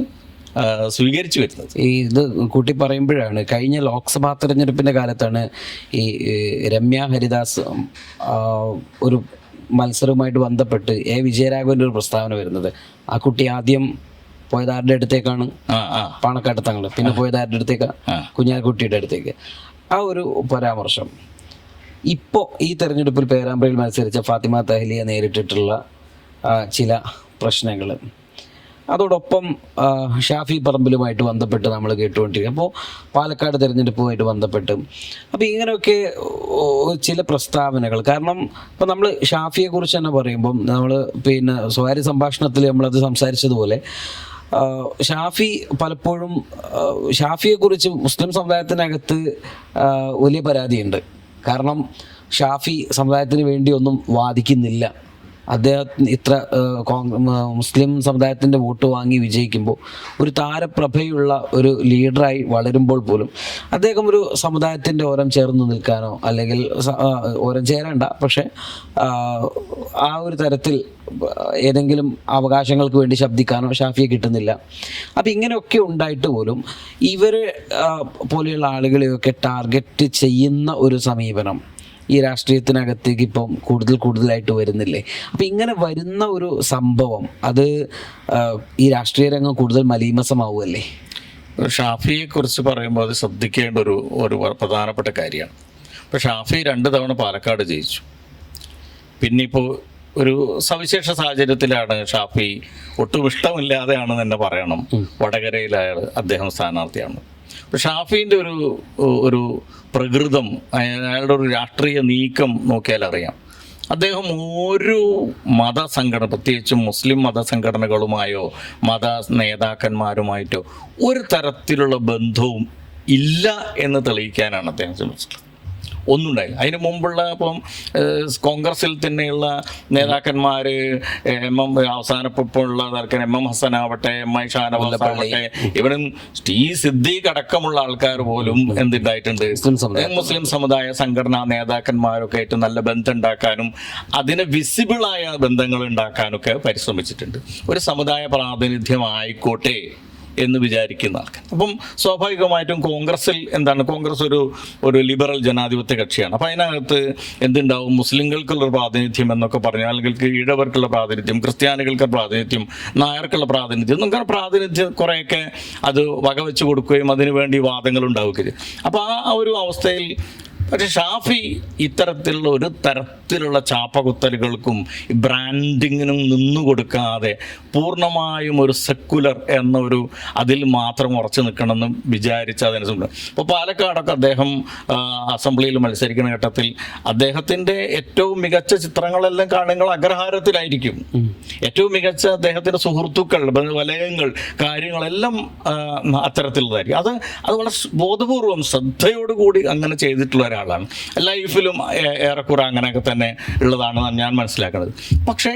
Speaker 2: സ്വീകരിച്ചു വരുന്നത്.
Speaker 1: ഈ ഇത് കൂട്ടി പറയുമ്പോഴാണ് കഴിഞ്ഞ ലോക്സഭാ തെരഞ്ഞെടുപ്പിൻ്റെ കാലത്താണ് ഈ രമ്യ ഹരിദാസ് ഒരു മത്സരവുമായിട്ട് ബന്ധപ്പെട്ട് വിജയരാഘവൻ്റെ ഒരു പ്രസ്താവന വരുന്നത്. ആ കുട്ടി ആദ്യം പോയതാരുടെ അടുത്തേക്കാണ്, പാണക്കാട്ട് തങ്ങൾ, പിന്നെ പോയതാരുടെ അടുത്തേക്ക്, കുഞ്ഞാലിക്കുട്ടിയുടെ അടുത്തേക്ക്. ആ ഒരു പരാമർശം ഇപ്പോൾ ഈ തെരഞ്ഞെടുപ്പിൽ പേരാമ്പ്രയിൽ മത്സരിച്ച ഫാത്തിമ തഹ്ലിയ നേരിട്ടിട്ടുള്ള ചില പ്രശ്നങ്ങൾ, അതോടൊപ്പം ഷാഫി പറമ്പിലുമായിട്ട് ബന്ധപ്പെട്ട് നമ്മൾ കേട്ടുകൊണ്ടിരിക്കും. അപ്പോൾ പാലക്കാട് തിരഞ്ഞെടുപ്പുമായിട്ട് ബന്ധപ്പെട്ട് അപ്പോൾ ഇങ്ങനെയൊക്കെ ചില പ്രസ്താവനകൾ. കാരണം ഇപ്പോൾ നമ്മൾ ഷാഫിയെക്കുറിച്ച് തന്നെ പറയുമ്പം നമ്മൾ പിന്നെ സ്വകാര്യ സംഭാഷണത്തിൽ നമ്മളത് സംസാരിച്ചതുപോലെ ഷാഫി പലപ്പോഴും ഷാഫിയെക്കുറിച്ച് മുസ്ലിം സമുദായത്തിനകത്ത് വലിയ പരാതിയുണ്ട്. കാരണം ഷാഫി സമുദായത്തിന് വേണ്ടി ഒന്നും വാദിക്കുന്നില്ല. അദ്ദേഹം ഇത്ര മുസ്ലിം സമുദായത്തിൻ്റെ വോട്ട് വാങ്ങി വിജയിക്കുമ്പോൾ ഒരു താരപ്രഭയുള്ള ഒരു ലീഡറായി വളരുമ്പോൾ പോലും അദ്ദേഹം ഒരു സമുദായത്തിൻ്റെ ഓരം ചേർന്ന് നിൽക്കാനോ അല്ലെങ്കിൽ ഓരം ചേരേണ്ട, പക്ഷെ ആ ഒരു തരത്തിൽ ഏതെങ്കിലും അവകാശങ്ങൾക്ക് വേണ്ടി ശബ്ദിക്കാനോ ഷാഫിയെ കിട്ടുന്നില്ല. അപ്പം ഇങ്ങനെയൊക്കെ ഉണ്ടായിട്ട് പോലും ഇവരെ പോലെയുള്ള ആളുകളെയൊക്കെ ടാർഗറ്റ് ചെയ്യുന്ന ഒരു സമീപനം ഈ രാഷ്ട്രീയത്തിനകത്തേക്ക് ഇപ്പം കൂടുതലായിട്ട് വരുന്നില്ലേ? അപ്പം ഇങ്ങനെ വരുന്ന ഒരു സംഭവം അത് ഈ രാഷ്ട്രീയ രംഗം കൂടുതൽ മലീമസമാവുമല്ലേ?
Speaker 2: ഷാഫിയെ കുറിച്ച് പറയുമ്പോൾ അത് ശ്രദ്ധിക്കേണ്ട ഒരു പ്രധാനപ്പെട്ട കാര്യമാണ്. ഇപ്പോൾ ഷാഫി 2 തവണ പാലക്കാട് ജയിച്ചു. പിന്നെ ഇപ്പോൾ ഒരു സവിശേഷ സാഹചര്യത്തിലാണ് ഷാഫി ഒട്ടും ഇഷ്ടമില്ലാതെയാണ് തന്നെ പറയണം വടകരയിൽ അദ്ദേഹം സ്ഥാനാർത്ഥിയാണ്. അപ്പോൾ ഷാഫീൻ്റെ ഒരു പ്രകൃതം, അയാളുടെ ഒരു രാഷ്ട്രീയ നീക്കം നോക്കിയാൽ അറിയാം. അദ്ദേഹം ഒരു മതസംഘടന, പ്രത്യേകിച്ചും മുസ്ലിം മതസംഘടനകളുമായോ മത നേതാക്കന്മാരുമായിട്ടോ ഒരു തരത്തിലുള്ള ബന്ധവും ഇല്ല എന്ന് തെളിയിക്കാനാണ് അദ്ദേഹം ശ്രമിച്ചത്. ഒന്നുണ്ടായില്ല. അതിന് മുമ്പുള്ള ഇപ്പം കോൺഗ്രസിൽ തന്നെയുള്ള നേതാക്കന്മാർ അവസാനപ്പോഴുള്ള MM ഹസൻ ആവട്ടെ, MI ഷാനവാസ് ആവട്ടെ, ഇവരും സിദ്ദീഖ് അടക്കമുള്ള ആൾക്കാർ പോലും എന്തുണ്ടായിട്ടുണ്ട്, മുസ്ലിം സമുദായ സംഘടനാ നേതാക്കന്മാരൊക്കെ ആയിട്ട് നല്ല ബന്ധം ഉണ്ടാക്കാനും അതിന് വിസിബിളായ ബന്ധങ്ങൾ ഉണ്ടാക്കാനൊക്കെ പരിശ്രമിച്ചിട്ടുണ്ട്. ഒരു സമുദായ പ്രാതിനിധ്യം ആയിക്കോട്ടെ എന്ന് വിചാരിക്കുന്ന ആൾക്കാർ. അപ്പം സ്വാഭാവികമായിട്ടും കോൺഗ്രസിൽ കോൺഗ്രസ് ഒരു ലിബറൽ ജനാധിപത്യ കക്ഷിയാണ്. അപ്പം അതിനകത്ത് എന്തുണ്ടാവും, മുസ്ലിങ്ങൾക്കുള്ള പ്രാതിനിധ്യം എന്നൊക്കെ പറഞ്ഞാൽ, അല്ലെങ്കിൽ ഈഴവർക്കുള്ള പ്രാതിനിധ്യം, ക്രിസ്ത്യാനികൾക്ക് പ്രാതിനിധ്യം, നായർക്കുള്ള പ്രാതിനിധ്യം, നമുക്ക് പ്രാതിനിധ്യം കുറേയൊക്കെ അത് വകവെച്ച് കൊടുക്കുകയും അതിനുവേണ്ടി വാദങ്ങൾ ഉണ്ടാവുകയും ചെയ്യും. അപ്പോൾ ആ ഒരു അവസ്ഥയിൽ പക്ഷെ ഷാഫി ഇത്തരത്തിലുള്ള ഒരു തരത്തിലുള്ള ചാപ്പകുത്തലുകൾക്കും ബ്രാൻഡിങ്ങിനും നിന്നുകൊടുക്കാതെ പൂർണ്ണമായും ഒരു സെക്കുലർ എന്നൊരു അതിൽ മാത്രം ഉറച്ചു നിൽക്കണമെന്ന് വിചാരിച്ച് അതിനുണ്ട്. ഇപ്പോൾ പാലക്കാടൊക്കെ അദ്ദേഹം അസംബ്ലിയിൽ മത്സരിക്കുന്ന ഘട്ടത്തിൽ അദ്ദേഹത്തിൻ്റെ ഏറ്റവും മികച്ച ചിത്രങ്ങളെല്ലാം കാണുകൾ അഗ്രഹാരത്തിലായിരിക്കും. ഏറ്റവും മികച്ച അദ്ദേഹത്തിൻ്റെ സുഹൃത്തുക്കൾ, വലയങ്ങൾ, കാര്യങ്ങളെല്ലാം അത്തരത്തിലുള്ളതായിരിക്കും. അത് വളരെ ബോധപൂർവം ശ്രദ്ധയോടുകൂടി അങ്ങനെ ചെയ്തിട്ടുള്ള ഒരാളാണ്. ലൈഫിലും ഏറെക്കുറെ അങ്ങനെയൊക്കെ തന്നെ ഉള്ളതാണെന്നാണ് ഞാൻ മനസ്സിലാക്കുന്നത്. പക്ഷേ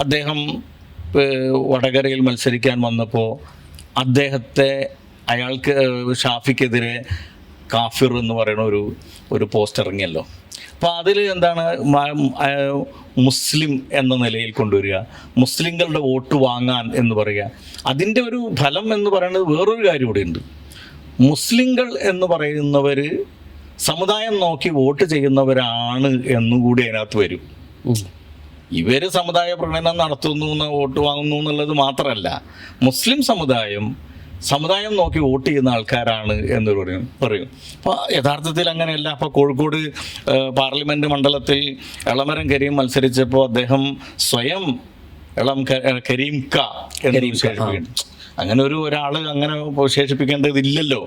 Speaker 2: അദ്ദേഹം വടകരയിൽ മത്സരിക്കാൻ വന്നപ്പോൾ അയാൾക്ക് ഷാഫിക്കെതിരെ കാഫിർ എന്ന് പറയുന്ന ഒരു പോസ്റ്റ് ഇറങ്ങിയല്ലോ. അപ്പോൾ അതിൽ മുസ്ലിം എന്ന നിലയിൽ കൊണ്ടുവരിക, മുസ്ലിങ്ങളുടെ വോട്ട് വാങ്ങാൻ എന്ന് പറയുക. അതിൻ്റെ ഒരു ഫലം എന്ന് പറയുന്നത് വേറൊരു കാര്യം കൂടെ ഉണ്ട്. മുസ്ലിങ്ങൾ എന്ന് പറയുന്നവർ സമുദായം നോക്കി വോട്ട് ചെയ്യുന്നവരാണ് എന്നുകൂടി അതിനകത്ത് വരും. ഇവർ സമുദായ പ്രകടനം നടത്തുന്നു, വോട്ട് വാങ്ങുന്നു എന്നുള്ളത് മാത്രമല്ല, മുസ്ലിം സമുദായം നോക്കി വോട്ട് ചെയ്യുന്ന ആൾക്കാരാണ് എന്ന് പറയും. അപ്പോൾ യഥാർത്ഥത്തിൽ അങ്ങനെയല്ല. അപ്പോൾ കോഴിക്കോട് പാർലമെൻറ്റ് മണ്ഡലത്തിൽ എളമരം കരീം മത്സരിച്ചപ്പോൾ അദ്ദേഹം സ്വയം കരീം ക എന്ന് വിശേഷിപ്പിക്കുന്നു. അങ്ങനെ ഒരാൾ അങ്ങനെ വിശേഷിപ്പിക്കേണ്ടതില്ലല്ലോ.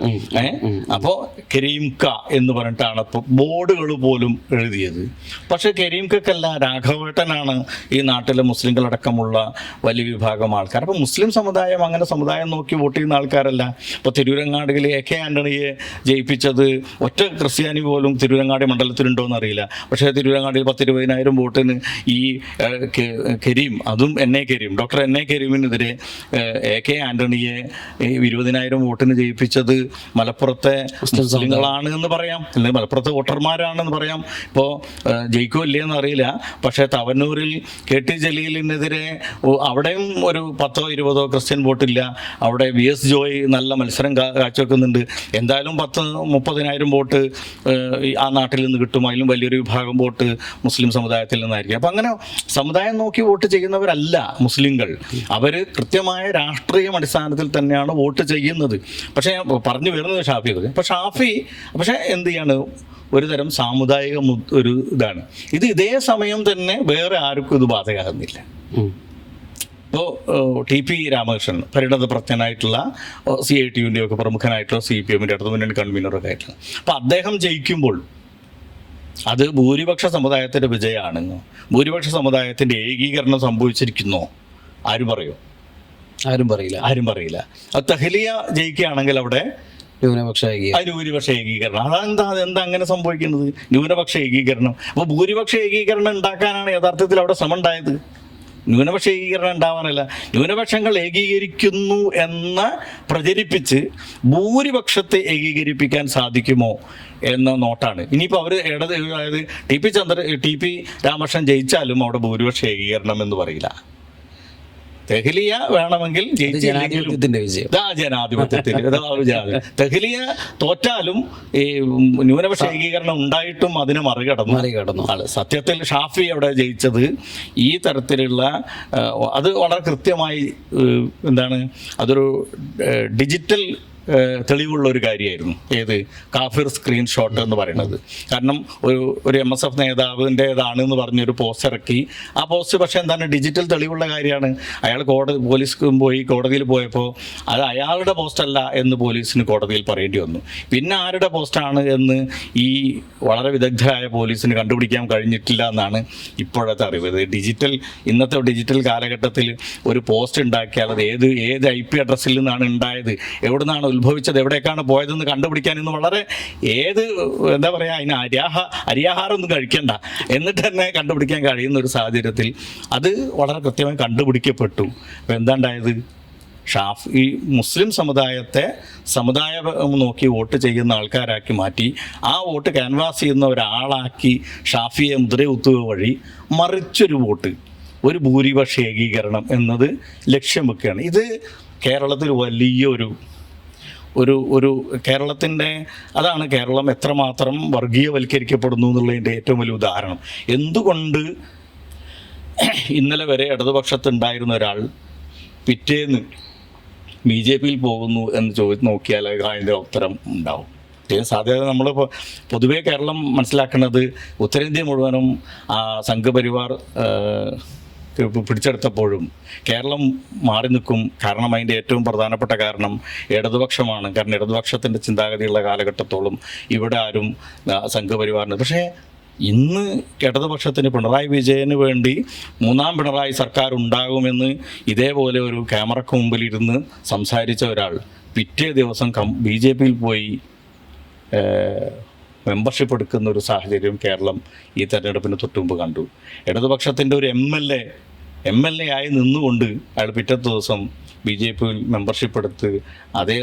Speaker 2: അപ്പോൾ കരീം ക എന്ന് പറഞ്ഞിട്ടാണ് ഇപ്പോൾ ബോർഡുകൾ പോലും എഴുതിയത്. പക്ഷേ കരീം കക്കല്ല, രാഘവേട്ടനാണ് ഈ നാട്ടിലെ മുസ്ലിങ്ങളടക്കമുള്ള വലിയ വിഭാഗം ആൾക്കാർ. അപ്പോൾ മുസ്ലിം സമുദായം അങ്ങനെ സമുദായം നോക്കി വോട്ട് ചെയ്യുന്ന ആൾക്കാരല്ല. ഇപ്പോൾ തിരൂരങ്ങാടിയിൽ AK ആൻ്റണിയെ ജയിപ്പിച്ചത് ഒറ്റ ക്രിസ്ത്യാനി പോലും തിരൂരങ്ങാടി മണ്ഡലത്തിലുണ്ടോ എന്നറിയില്ല. പക്ഷേ തിരൂരങ്ങാടിയിൽ 10-20,000 വോട്ടിന് ഈ കരീം, അതും ഡോക്ടർ എൻ എ കരീമിനെതിരെ AK ആന്റണിയെ 20,000 വോട്ടിന് ജയിപ്പിച്ചത് മലപ്പുറത്തെ മുസ്ലിങ്ങളാണ് എന്ന് പറയാം, അല്ലെങ്കിൽ മലപ്പുറത്തെ വോട്ടർമാരാണെന്ന് പറയാം. ഇപ്പോൾ ജയിക്കോ ഇല്ലയെന്ന് അറിയില്ല. പക്ഷേ തവന്നൂരിൽ KT ജലീലിനെതിരെ അവിടെയും ഒരു 10-20 ക്രിസ്ത്യൻ വോട്ടില്ല. അവിടെ VS ജോയ് നല്ല മത്സരം കാഴ്ചവെക്കുന്നുണ്ട്. എന്തായാലും 10-30,000 വോട്ട് ആ നാട്ടിൽ നിന്ന് കിട്ടും. അതിലും വലിയൊരു വിഭാഗം വോട്ട് മുസ്ലിം സമുദായത്തിൽ നിന്നായിരിക്കും. അപ്പം അങ്ങനെ സമുദായം നോക്കി വോട്ട് ചെയ്യുന്നവരല്ല മുസ്ലിങ്ങൾ. അവർ കൃത്യമായ രാഷ്ട്രീയ അടിസ്ഥാനത്തിൽ തന്നെയാണ് വോട്ട് ചെയ്യുന്നത്. പക്ഷേ പറഞ്ഞു വരുന്നത് ഷാഫി പക്ഷേ എന്ത് ചെയ്യാണ്, ഒരു തരം സാമുദായിക ഒരു ഇതാണ് ഇത്. ഇതേ സമയം തന്നെ വേറെ ആർക്കും ഇത് ബാധകമാകുന്നില്ല. ഇപ്പോൾ TP രാമകൃഷ്ണൻ പരിണതപ്രജ്ഞനായിട്ടുള്ള CITUവിൻ്റെ ഒക്കെ പ്രമുഖനായിട്ടുള്ള CPM-ൻ്റെ അടുത്ത മുന്നണി കൺവീനറൊക്കെ ആയിട്ടുള്ള, അപ്പോൾ അദ്ദേഹം ജയിക്കുമ്പോൾ അത് ഭൂരിപക്ഷ സമുദായത്തിൻ്റെ വിജയമാണെന്നോ ഭൂരിപക്ഷ സമുദായത്തിൻ്റെ ഏകീകരണം സംഭവിച്ചിരിക്കുന്നോ ആരും പറയില്ല. അത് തഹ്ലിയ ജയിക്കുകയാണെങ്കിൽ അവിടെ ന്യൂനപക്ഷ ഏകീകരണം. അതെന്താ അങ്ങനെ സംഭവിക്കുന്നത്? ന്യൂനപക്ഷ ഏകീകരണം. അപ്പോൾ ഭൂരിപക്ഷ ഏകീകരണം ഉണ്ടാക്കാനാണ് യഥാർത്ഥത്തിൽ അവിടെ ശ്രമം ഉണ്ടായത്. ന്യൂനപക്ഷ ഏകീകരണം ഉണ്ടാവാനല്ല, ന്യൂനപക്ഷങ്ങൾ ഏകീകരിക്കുന്നു എന്ന് പ്രചരിപ്പിച്ച് ഭൂരിപക്ഷത്തെ ഏകീകരിപ്പിക്കാൻ സാധിക്കുമോ എന്ന നോട്ടാണ്. ഇനിയിപ്പോൾ അവർ അതായത് TP രാമകൃഷ്ണൻ ജയിച്ചാലും അവിടെ ഭൂരിപക്ഷ ഏകീകരണം എന്ന് പറയില്ല. തെഹ്ലിയ വേണമെങ്കിൽ തെഹ്ലിയ തോറ്റാലും ഈ ന്യൂനപക്ഷ ഏകീകരണം ഉണ്ടായിട്ടും അതിനെ മറികടന്നു. സത്യത്തിൽ ഷാഫി അവിടെ ജയിച്ചത് ഈ തരത്തിലുള്ള അത് വളരെ കൃത്യമായി അതൊരു ഡിജിറ്റൽ തെളിവുള്ള ഒരു കാര്യമായിരുന്നു. ഏത് കാഫിർ സ്ക്രീൻഷോട്ട് എന്ന് പറയുന്നത്. കാരണം ഒരു MSF നേതാവിൻ്റെതാണെന്ന് പറഞ്ഞൊരു പോസ്റ്റ് ഇറക്കി. ആ പോസ്റ്റ് പക്ഷേ ഡിജിറ്റൽ തെളിവുള്ള കാര്യമാണ്. അയാൾ കോടതിയിൽ പോയപ്പോൾ അത് അയാളുടെ പോസ്റ്റല്ല എന്ന് പോലീസിന് കോടതിയിൽ പറയേണ്ടി വന്നു. പിന്നെ ആരുടെ പോസ്റ്റാണ് എന്ന് ഈ വളരെ വിദഗ്ധരായ പോലീസിന് കണ്ടുപിടിക്കാൻ കഴിഞ്ഞിട്ടില്ല എന്നാണ് ഇപ്പോഴത്തെ അറിവ്. ഇന്നത്തെ ഡിജിറ്റൽ കാലഘട്ടത്തിൽ ഒരു പോസ്റ്റ് ഉണ്ടാക്കിയാൽ അത് ഏത് IP അഡ്രസ്സിൽ നിന്നാണ് ഉണ്ടായത്, എവിടെ നിന്നാണ് ഉത്ഭവിച്ചത്, എവിടേക്കാണ് പോയതെന്ന് കണ്ടുപിടിക്കാൻ ഇന്ന് വളരെ അതിന് അരിയാഹാരമൊന്നും കഴിക്കണ്ട, എന്നിട്ട് തന്നെ കണ്ടുപിടിക്കാൻ കഴിയുന്ന ഒരു സാഹചര്യത്തിൽ അത് വളരെ കൃത്യമായി കണ്ടുപിടിക്കപ്പെട്ടു. അപ്പോൾ എന്താണ്ടായത്? ഈ മുസ്ലിം സമുദായം നോക്കി വോട്ട് ചെയ്യുന്ന ആൾക്കാരാക്കി മാറ്റി ആ വോട്ട് ക്യാൻവാസ് ചെയ്യുന്ന ഒരാളാക്കി ഷാഫിയെ മുദ്രകുത്തുക വഴി മറിച്ചൊരു വോട്ട്, ഒരു ഭൂരിപക്ഷ ഏകീകരണം എന്നത് ലക്ഷ്യം വെക്കുകയാണ്. ഇത് കേരളത്തിൽ വലിയൊരു കേരളത്തിൻ്റെ അതാണ് കേരളം എത്രമാത്രം വർഗീയവൽക്കരിക്കപ്പെടുന്നു എന്നുള്ളതിൻ്റെ ഏറ്റവും വലിയ ഉദാഹരണം. എന്തുകൊണ്ട് ഇന്നലെ വരെ ഇടതുപക്ഷത്തുണ്ടായിരുന്ന ഒരാൾ പിറ്റേന്ന് BJP-യിൽ പോകുന്നു എന്ന് നോക്കിയാൽ അതിൻ്റെ ഉത്തരം ഉണ്ടാവും. സാധ്യത നമ്മളിപ്പോൾ പൊതുവേ കേരളം മനസ്സിലാക്കുന്നത് ഉത്തരേന്ത്യ മുഴുവനും സംഘപരിവാർ പിടിച്ചെടുത്തപ്പോഴും കേരളം മാറി നിൽക്കും. കാരണം അതിൻ്റെ ഏറ്റവും പ്രധാനപ്പെട്ട കാരണം ഇടതുപക്ഷമാണ്. കാരണം ഇടതുപക്ഷത്തിൻ്റെ ചിന്താഗതിയുള്ള കാലഘട്ടത്തോളം ഇവിടെ ആരും സംഘപരിവാറിന്. പക്ഷേ ഇന്ന് ഇടതുപക്ഷത്തിന് പിണറായി വിജയന് വേണ്ടി മൂന്നാം പിണറായി സർക്കാർ ഉണ്ടാകുമെന്ന് ഇതേപോലെ ഒരു ക്യാമറയ്ക്ക് മുമ്പിലിരുന്ന് സംസാരിച്ച ഒരാൾ പിറ്റേ ദിവസം BJP-യിൽ പോയി മെമ്പർഷിപ്പ് എടുക്കുന്ന ഒരു സാഹചര്യം കേരളം ഈ തെരഞ്ഞെടുപ്പിന് തൊട്ടുമുമ്പ് കണ്ടു. ഇടതുപക്ഷത്തിൻ്റെ ഒരു MLA ആയി നിന്നുകൊണ്ട് അയാൾ പിറ്റത്തെ ദിവസം BJP-യിൽ മെമ്പർഷിപ്പ് എടുത്ത് അതേ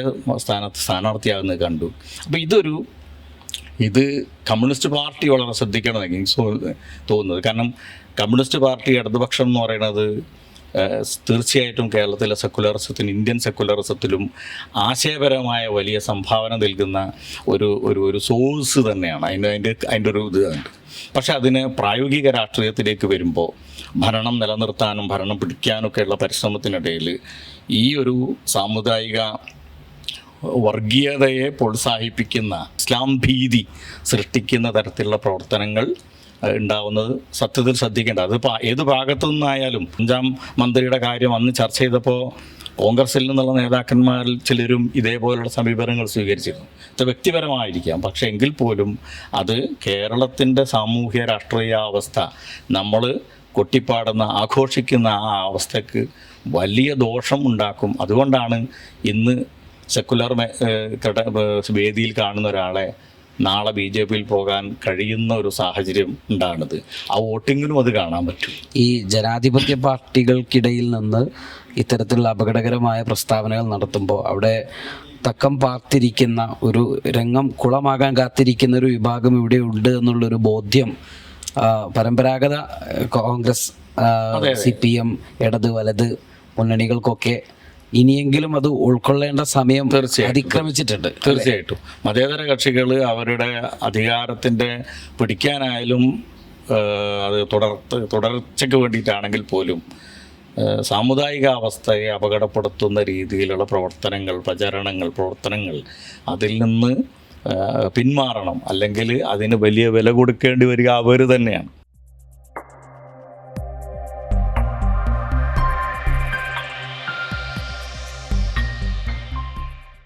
Speaker 2: സ്ഥാനാർത്ഥിയാകുന്നത് കണ്ടു. അപ്പോൾ ഇത് കമ്മ്യൂണിസ്റ്റ് പാർട്ടി വളരെ ശ്രദ്ധിക്കണമെന്ന് എനിക്ക് തോന്നുന്നത്. കാരണം കമ്മ്യൂണിസ്റ്റ് പാർട്ടി ഇടതുപക്ഷം എന്ന് പറയുന്നത് തീർച്ചയായിട്ടും കേരളത്തിലെ ഇന്ത്യൻ സെക്കുലറിസത്തിലും ആശയപരമായ വലിയ സംഭാവന നൽകുന്ന ഒരു സോഴ്സ് തന്നെയാണ്. അതിൻ്റെ ഒരു ഇത് ഉണ്ട്. പക്ഷെ അതിന് പ്രായോഗിക രാഷ്ട്രീയത്തിലേക്ക് വരുമ്പോൾ ഭരണം നിലനിർത്താനും ഭരണം പിടിക്കാനൊക്കെയുള്ള പരിശ്രമത്തിനിടയിൽ ഈ ഒരു സാമുദായിക വർഗീയതയെ പ്രോത്സാഹിപ്പിക്കുന്ന ഇസ്ലാം ഭീതി സൃഷ്ടിക്കുന്ന തരത്തിലുള്ള പ്രവർത്തനങ്ങൾ ഉണ്ടാവുന്നത് സത്യത്തിൽ ശ്രദ്ധിക്കേണ്ട. അതിപ്പോൾ ഏത് ഭാഗത്തു നിന്നായാലും 5ാം മന്ത്രിയുടെ കാര്യം അന്ന് ചർച്ച ചെയ്തപ്പോൾ കോൺഗ്രസിൽ നിന്നുള്ള നേതാക്കന്മാരിൽ ചിലരും ഇതേപോലുള്ള സമീപനങ്ങൾ സ്വീകരിച്ചിരുന്നു. ഇത് വ്യക്തിപരമായിരിക്കാം, പക്ഷേ എങ്കിൽ പോലും അത് കേരളത്തിൻ്റെ സാമൂഹ്യ രാഷ്ട്രീയ അവസ്ഥ നമ്മൾ കൊട്ടിപ്പാടുന്ന ആഘോഷിക്കുന്ന ആ അവസ്ഥയ്ക്ക് വലിയ ദോഷം ഉണ്ടാക്കും. അതുകൊണ്ടാണ് ഇന്ന് സെക്കുലർ വേദിയിൽ കാണുന്ന ഒരാളെ നാളെ BJP-യിൽ പോകാൻ കഴിയുന്ന ഒരു സാഹചര്യം ഉണ്ടാകുന്നത്. ആ വോട്ടിങ്ങിനും അത് കാണാൻ പറ്റും.
Speaker 1: ഈ ജനാധിപത്യ പാർട്ടികൾക്കിടയിൽ നിന്ന് ഇത്തരത്തിലുള്ള അപകടകരമായ പ്രസ്താവനകൾ നടത്തുമ്പോൾ അവിടെ തക്കം പാർത്തിരിക്കുന്ന ഒരു രംഗം കുളമാകാൻ കാത്തിരിക്കുന്ന ഒരു വിഭാഗം ഇവിടെ ഉണ്ട് എന്നുള്ളൊരു ബോധ്യം പരമ്പരാഗത കോൺഗ്രസ്, CPM, ഇടത് വലത് മുന്നണികൾക്കൊക്കെ ഇനിയെങ്കിലും അത് ഉൾക്കൊള്ളേണ്ട സമയം അതിക്രമിച്ചിട്ടുണ്ട്.
Speaker 2: തീർച്ചയായിട്ടും മതേതര കക്ഷികൾ അവരുടെ അധികാരത്തിൻ്റെ പിടിക്കാനായാലും അത് തുടർച്ചയ്ക്ക് വേണ്ടിയിട്ടാണെങ്കിൽ പോലും സാമുദായിക അവസ്ഥയെ അപകടപ്പെടുത്തുന്ന രീതിയിലുള്ള പ്രവർത്തനങ്ങൾ അതിൽ നിന്ന് പിന്മാറണം. അല്ലെങ്കിൽ അതിന് വലിയ വില കൊടുക്കേണ്ടി വരിക അവർ തന്നെയാണ്.